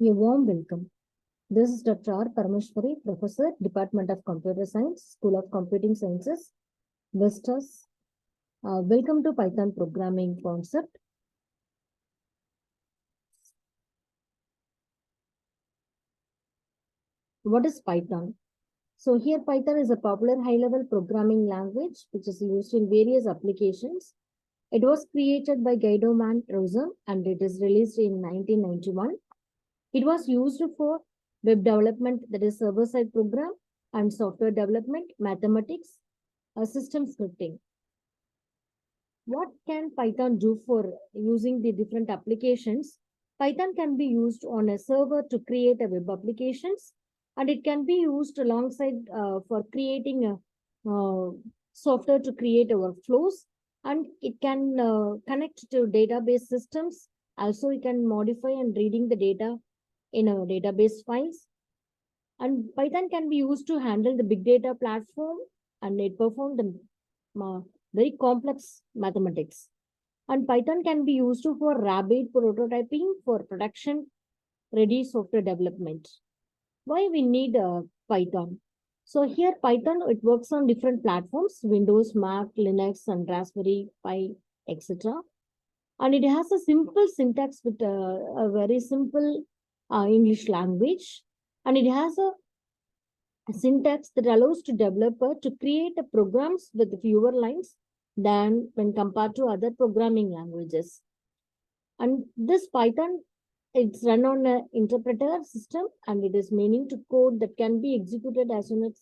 A warm welcome. This is Dr. R.Parameswari, Professor, Department of Computer Science, School of Computing Sciences, Vistas. Welcome to Python Programming Concept. What is Python? So here Python is a popular high-level programming language which is used in various applications. It was created by Guido van Rossum and it is released in 1991. It was used for web development, that is server-side program, and software development, mathematics, system scripting. What can Python do for using the different applications? Python can be used on a server to create a web applications, and it can be used alongside for creating a software to create workflows, and it can connect to database systems. Also, it can modify and reading the data in a database files. And Python can be used to handle the big data platform, and it performs the very complex mathematics. And Python can be used for rapid prototyping for production ready software development. Why we need Python? So here Python, it works on different platforms, Windows, Mac, Linux, and Raspberry Pi, etc. And it has a simple syntax with a very simple English language. And it has a syntax that allows the developer to create programs with fewer lines than when compared to other programming languages. And this Python, it's run on an interpreter system, and it is meaning to code that can be executed as soon as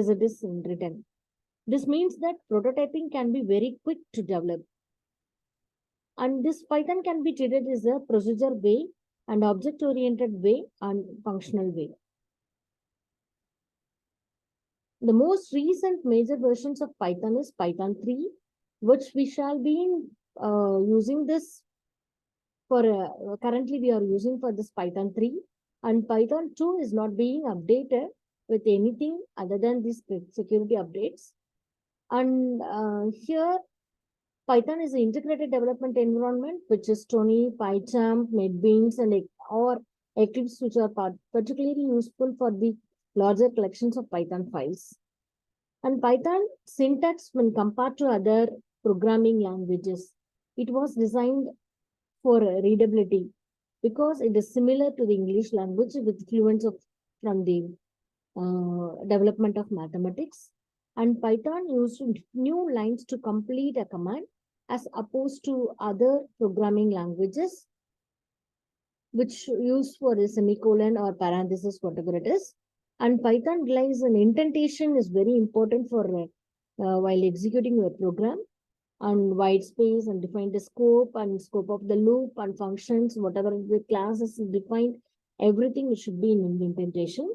it is written. This means that prototyping can be very quick to develop. And this Python can be treated as a procedure way and object-oriented way and functional way. The most recent major versions of Python is Python 3, which we shall be using this for, currently we are using for this Python 3, and Python 2 is not being updated with anything other than these security updates. And here Python is an integrated development environment, which is Tony, PyCharm, NetBeans, and or Eclipse, which are particularly useful for the larger collections of Python files. And Python syntax, when compared to other programming languages, it was designed for readability because it is similar to the English language with fluence from the development of mathematics. And Python used new lines to complete a command as opposed to other programming languages, which use for a semicolon or parenthesis, whatever it is. And Python relies on indentation is very important for while executing your program, and white space and define the scope and scope of the loop and functions, whatever the class is defined, everything should be in indentation.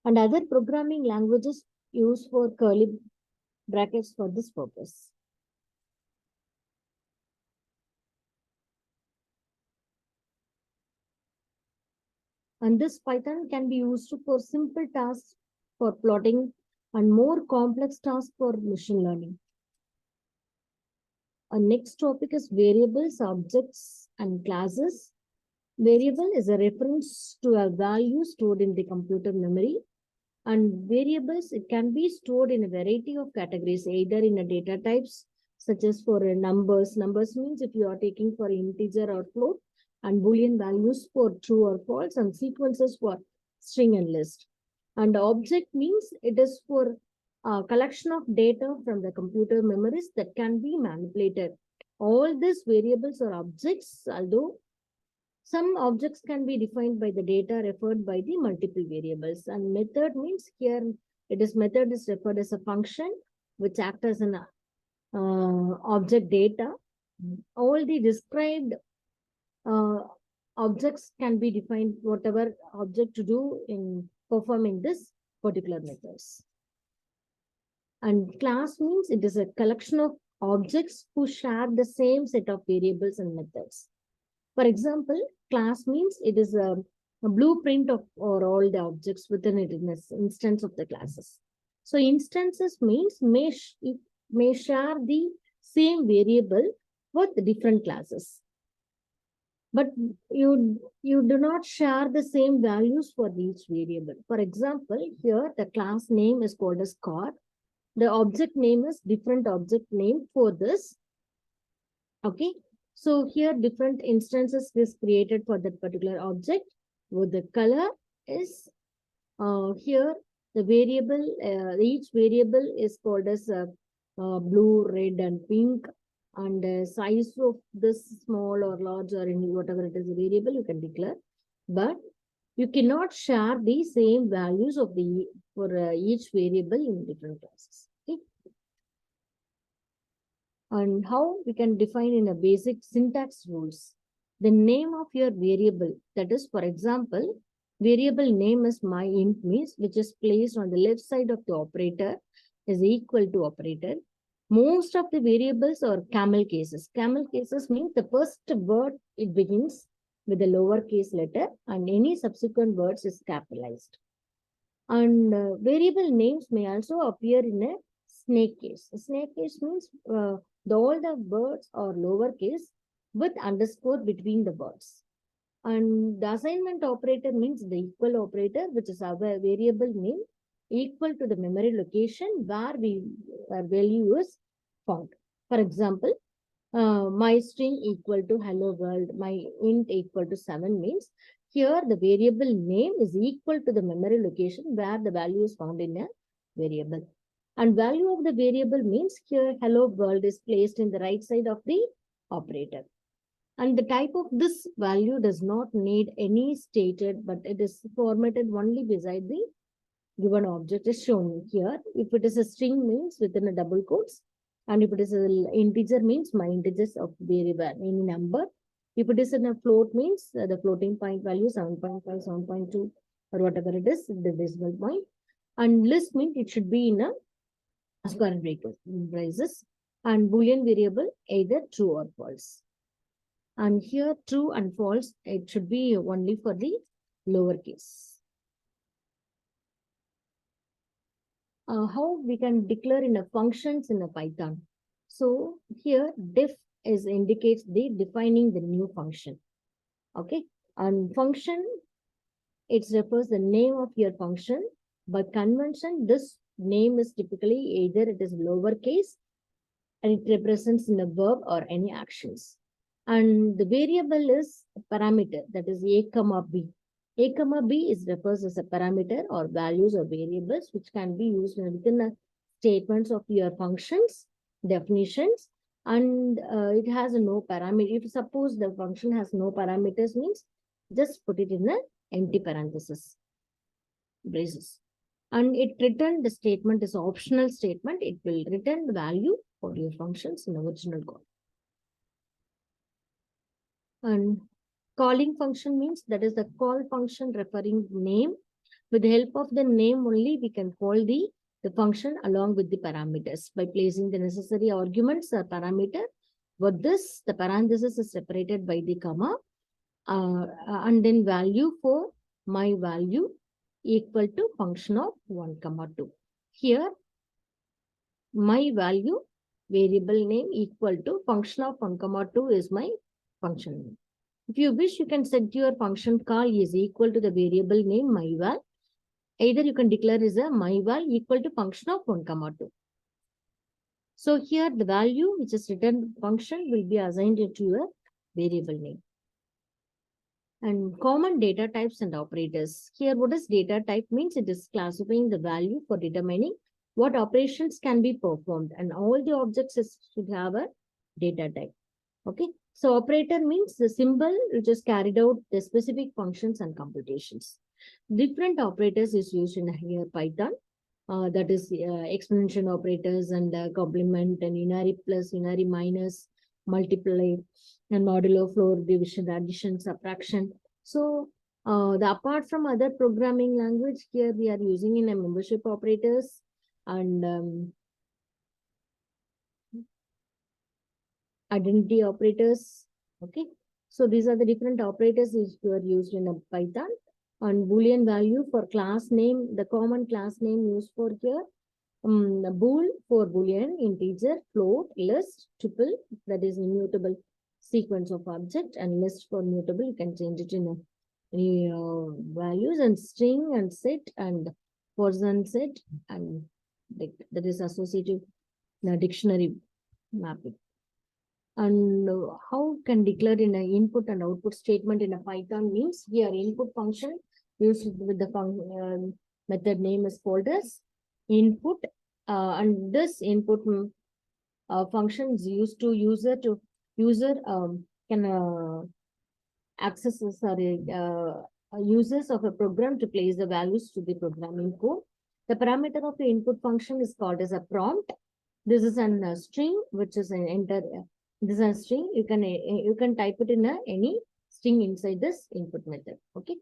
And other programming languages use for curly brackets for this purpose. And this Python can be used for simple tasks for plotting and more complex tasks for machine learning. Our next topic is variables, objects, and classes. Variable is a reference to a value stored in the computer memory. And variables, it can be stored in a variety of categories, either in a data types, such as for numbers. Numbers means if you are taking for integer or float, and Boolean values for true or false, and sequences for string and list. And object means it is for a collection of data from the computer memories that can be manipulated. All these variables are objects, although some objects can be defined by the data referred by the multiple variables. And method means here method is referred as a function which acts as an object data. All the described objects can be defined whatever object to do in performing this particular methods. And class means it is a collection of objects who share the same set of variables and methods. For example, class means it is a blueprint of or all the objects within it in this instance of the classes. So instances means may share the same variable with the different classes. but you do not share the same values for each variable. For example, here the class name is called as car. The object name is different object name for this. Okay. So here different instances is created for that particular object. With the color is here the variable, each variable is called as blue, red, and pink. And size of this small or large or any whatever it is a variable you can declare, but you cannot share the same values of the for each variable in different classes. Okay. And how we can define in a basic syntax rules. The name of your variable, that is, for example, variable name is my int means, which is placed on the left side of the operator is equal to operator. Most of the variables are camel cases. Camel cases means the first word it begins with a lowercase letter and any subsequent words is capitalized. And variable names may also appear in a snake case. A snake case means all the words are lowercase with underscore between the words. And the assignment operator means the equal operator, which is our variable name equal to the memory location where our value is found. For example, my string equal to hello world, my int equal to 7 means here the variable name is equal to the memory location where the value is found in a variable. And value of the variable means here hello world is placed in the right side of the operator. And the type of this value does not need any stated, but it is formatted only beside the given object is shown here. If it is a string means within a double quotes, and if it is an integer means my integers of variable, any number. If it is in a float means the floating point value 7.5, 7.2 or whatever it is, the decimal point. And list means it should be in a square braces. And Boolean variable either true or false. And here true and false, it should be only for the lowercase. How we can declare in a functions in a Python. So here def is indicates the defining the new function. Okay. And function, it refers the name of your function. By convention, this name is typically either it is lowercase and it represents in a verb or any actions. And the variable is a parameter, that is a comma b. A comma b is refers as a parameter or values or variables which can be used within the statements of your functions, definitions, and it has no parameter. If suppose the function has no parameters means just put it in the empty parenthesis braces. And it return the statement is optional statement. It will return the value for your functions in original code. And calling function means that is the call function referring name. With the help of the name only, we can call the function along with the parameters by placing the necessary arguments or parameter. With this, the parenthesis is separated by the comma and then value for my value equal to function of 1, 2. Here, my value variable name equal to function of 1, 2 is my function name. If you wish, you can set your function call is equal to the variable name myval. Either you can declare as a myval equal to function of 1, 2. So here the value which is returned function will be assigned to your variable name. And common data types and operators. Here what is data type means? It is classifying the value for determining what operations can be performed, and all the objects should have a data type. Okay. So operator means the symbol which is carried out the specific functions and computations. Different operators is used in here Python. That is exponential operators and complement and unary plus, unary minus, multiply, and modulo, floor, division, addition, subtraction. So apart from other programming language, here we are using in a membership operators and identity operators. Okay. So these are the different operators which are used in a Python. And Boolean value for class name, the common class name used for here. Bool for Boolean, integer, float, list, tuple, that is immutable sequence of object, and list for mutable, you can change it in any values, and string and set and person set, and that is associative dictionary mapping. And how can declare in an input and output statement in a Python means here input function used with the method name is called as input, and this input function is used to user can access users of a program to place the values to the programming code. The parameter of the input function is called as a prompt. This is a string, which is an enter. This is a string. You can type it in any string inside this input method. Okay,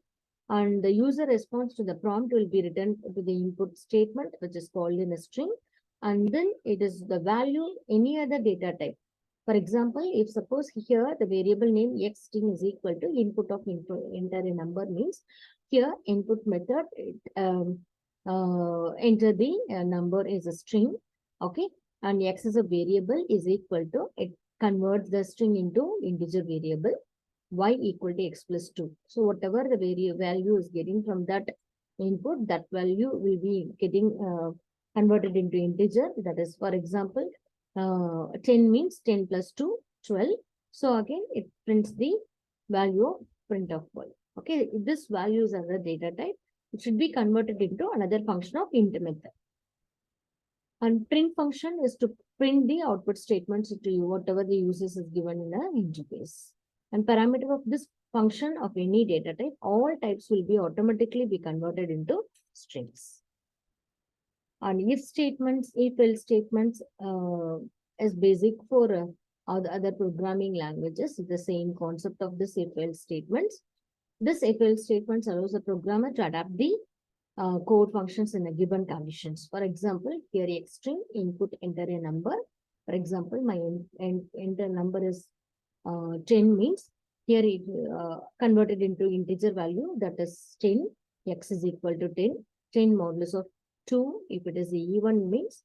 and the user response to the prompt will be returned to the input statement, which is called in a string, and then it is the value any other data type. For example, if suppose here the variable name x string is equal to input of enter a number means here input method enter the number is a string, okay, and x is a variable is equal to it converts the string into integer variable y equal to x plus 2. So whatever the value is getting from that input, that value will be getting converted into integer. That is, for example, 10 means 10 plus 2, 12. So again, it prints the value of print of y. Okay, if this value is another data type, it should be converted into another function of int method. And print function is to print the output statements to you, whatever the users is given in an interface. And parameter of this function of any data type, all types will be automatically be converted into strings. And if statements, if else statements is basic for other programming languages. The same concept of this if else statements. This if else statements allows the programmer to adapt the code functions in a given conditions. For example, here x string input enter a number. For example, my enter number is 10 means here it converted into integer value, that is 10, x is equal to 10, 10 modulus of 2, if it is even means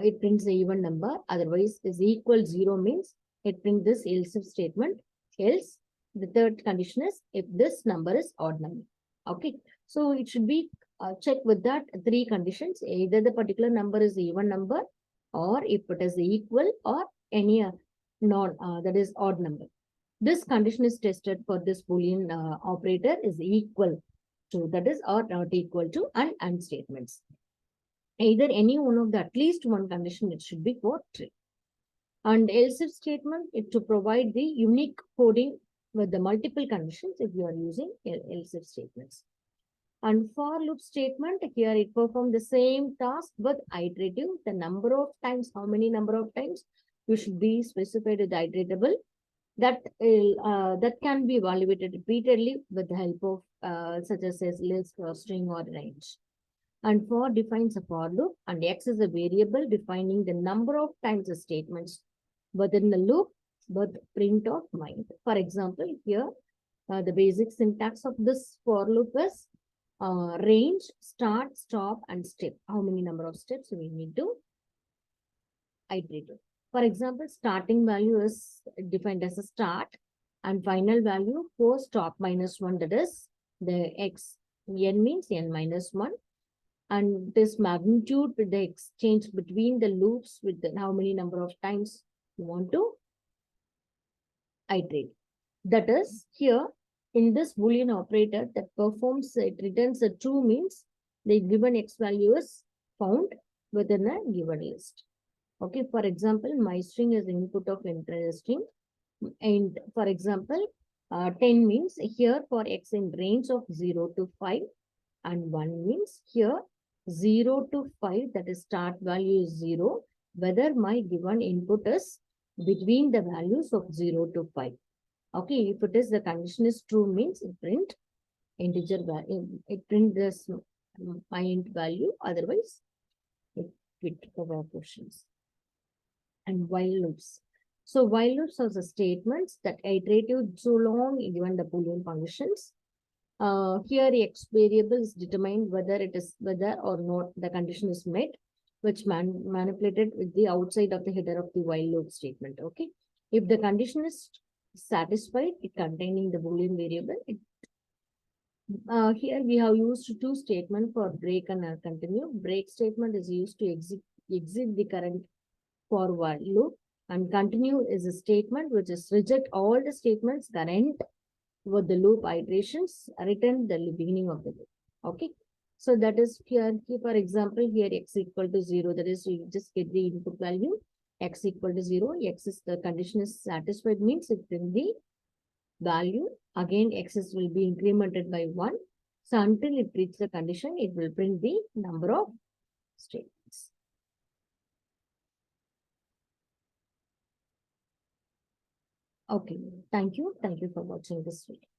it prints the even number, otherwise is equal 0 means it prints this else if statement, else the third condition is if this number is odd number. Okay, so it should be checked with that three conditions, either the particular number is even number or if it is equal or any non that is odd number. This condition is tested for this Boolean operator is equal to, that is or not equal to, and statements. Either any one of the at least one condition, it should be for true. And else if statement is to provide the unique coding with the multiple conditions if you are using else if statements. And for loop statement, here it performs the same task but iterative. The number of times, how many number of times you should be specified with iteratable. That can be evaluated repeatedly with the help of such as list or string or range. And for defines a for loop, and x is a variable defining the number of times the statements within the loop with print of mind. For example, here the basic syntax of this for loop is range, start, stop, and step. How many number of steps we need to iterate. For example, starting value is defined as a start, and final value for stop minus 1, that is the x. N means n minus 1. And this magnitude with the exchange between the loops with the, how many number of times you want to iterate. That is here in this Boolean operator that performs, it returns a true means the given x value is found within a given list. Okay, for example, my string is input of enter string. And for example, 10 means here for x in range of 0 to 5, and 1 means here 0 to 5, that is start value is 0, whether my given input is between the values of 0 to 5. Okay, if it is the condition is true means it print integer value, it print this my int value, otherwise it quit the questions. And while loops. So while loops are the statements that iterative so long given the Boolean functions. Here x variable is determined whether or not the condition is met, which manipulated with the outside of the header of the while loop statement. Okay. If the condition is satisfied, it containing the Boolean variable. Here we have used two statements for break and continue. Break statement is used to exit the current for while loop, and continue is a statement which is reject all the statements current with the loop iterations return the beginning of the loop. Okay. So that is here, for example, here x equal to 0. That is, we just get the input value x equal to 0. X is the condition is satisfied means it will be value. Again, x will be incremented by 1. So until it reaches the condition, it will print the number of statements. Okay, thank you. Thank you for watching this video.